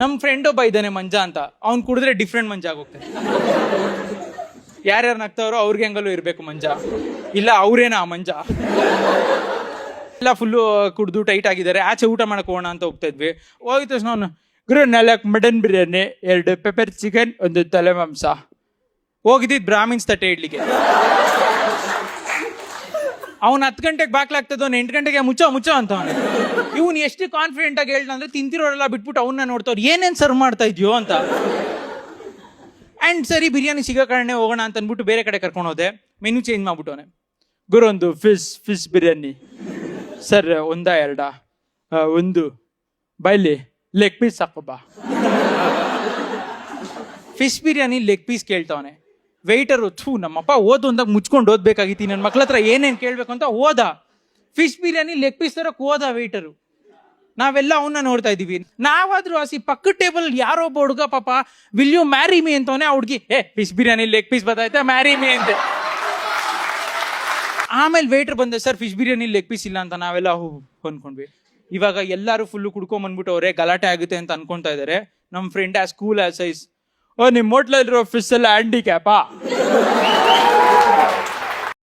ನಮ್ಮ ಫ್ರೆಂಡ್ ಒಬ್ಬ ಇದ್ದಾನೆ ಮಂಜ ಅಂತ, ಅವ್ನು ಕುಡಿದ್ರೆ ಡಿಫ್ರೆಂಟ್ ಮಂಜ ಆಗೋಗ್ತಾನೆ. ಯಾರ್ಯಾರು ನಗ್ತಾವ್ರೋ ಅವ್ರಿಗೆ ಹೆಂಗಲ್ಲೂ ಇರಬೇಕು ಮಂಜ, ಇಲ್ಲ ಅವ್ರೇನಾ ಆ ಮಂಜ. ಎಲ್ಲ ಫುಲ್ಲು ಕುಡಿದು ಟೈಟ್ ಆಗಿದ್ದಾರೆ. ಆಚೆ ಊಟ ಮಾಡಕ್ ಹೋಗೋಣ ಅಂತ ಹೋಗ್ತಾ ಇದ್ವಿ. ಹೋಗಿದ ತಕ್ಷಣ ಅವನು ಗುರು 4 ಮಟನ್ ಬಿರಿಯಾನಿ, 2 ಪೆಪ್ಪರ್ ಚಿಕನ್, 1 ತಲೆ ಮಾಂಸ. ಹೋಗಿದ್ದಿದ್ದು ಬ್ರಾಹ್ಮಿನ್ಸ್ ತಟ್ಟೆ ಇಡ್ಲಿಕ್ಕೆ. ಅವ್ನು 10 ಗಂಟೆಗೆ ಬಾಕ್ಲಾಗ್ತದ, ಅವ್ನು 8 ಗಂಟೆಗೆ ಮುಚ್ಚೋ ಅಂತ ಅವನು. ಇವ್ನು ಎಷ್ಟು ಕಾನ್ಫಿಡೆಂಟ್ ಆಗಿ ಹೇಳ್ದ ಅಂದ್ರೆ ತಿಂತಿರೋರೆಲ್ಲ ಬಿಟ್ಬಿಟ್ಟು ಅವನ್ನ ನೋಡ್ತಾವ್ರು, ಏನೇನು ಸರ್ವ್ ಮಾಡ್ತಾ ಇದೆಯೋ ಅಂತ. ಆ್ಯಂಡ್ ಸರಿ ಬಿರಿಯಾನಿ ಸಿಗೋ ಕಾರಣೆ ಹೋಗೋಣ ಅಂತ ಅಂದ್ಬಿಟ್ಟು ಬೇರೆ ಕಡೆ ಕರ್ಕೊಂಡು ಹೋದೆ. Menu change ಮಾಡ್ಬಿಟ್ಟವನೆ. ಗುರು ಒಂದು ಫಿಶ್ ಬಿರಿಯಾನಿ ಸರ್, 1 2 1 ಬೈಲಿ ಲೆಗ್ ಪೀಸ್ ಸಾಕೋಬಾ. ಫಿಶ್ ಬಿರಿಯಾನಿ ಲೆಗ್ ಪೀಸ್ ಕೇಳ್ತಾವನೆ. ವೆಯ್ಟರು ನಮ್ಮಪ್ಪ ಓದು ಅಂದಾಗ ಮುಚ್ಕೊಂಡು ಓದ್ಬೇಕಾಗಿತ್ತು, ನನ್ನ ಮಕ್ಳ ಹತ್ರ ಏನೇನು ಕೇಳಬೇಕು ಅಂತ ಓದ. ಫಿಶ್ ಬಿರಿಯಾನಿ ಲೆಗ್ ಪೀಸ್ ತರಕ್ಕೆ ಹೋದ ವೆಯ್ಟರು. ನಾವೆಲ್ಲ ಅವನ್ನ ನೋಡ್ತಾ ಇದೀವಿ. ನಾವಾದ್ರೂ ಪಕ್ಕದ ಟೇಬಲ್ ಯಾರೋ ಒಬ್ಬ ಹುಡುಗ ಪಾಪ ವಿಲ್ ಯು ಮ್ಯಾರಿ ಮೀ ಅಂತವನೇ. ಆ ಹುಡುಗಿ ಫಿಶ್ ಬಿರಿಯಾನಿ ಲೆಗ್ ಪೀಸ್ ಬತ್ತಾಯ್ತಾ, ಮ್ಯಾರಿ ಮೀ ಅಂತೆ. ಆಮೇಲೆ ವೇಟರ್ ಬಂದೆ, sir fish biryani leg piece ಇಲ್ಲ ಅಂತ. ನಾವೆಲ್ಲ ಅನ್ಕೊಂಡ್ವಿ. ಇವಾಗ ಎಲ್ಲರೂ ಫುಲ್ಲು ಕುಡ್ಕೊಂಬಂದ್ಬಿಟ್ಟು ಅವರೇ ಗಲಾಟೆ ಆಗುತ್ತೆ ಅಂತ ಅನ್ಕೊಂತಾ ಇದ್ದಾರೆ. ನಮ್ಮ ಫ್ರೆಂಡ್ ಆ ಸ್ಕೂಲ್ ಸೈಜ್, ನಿಮ್ಮ ಹೋಟ್ಲಲ್ಲಿರೋ ಫಿಶ್ ಎಲ್ಲ ಹ್ಯಾಂಡಿಕ್ಯಾಪಾ.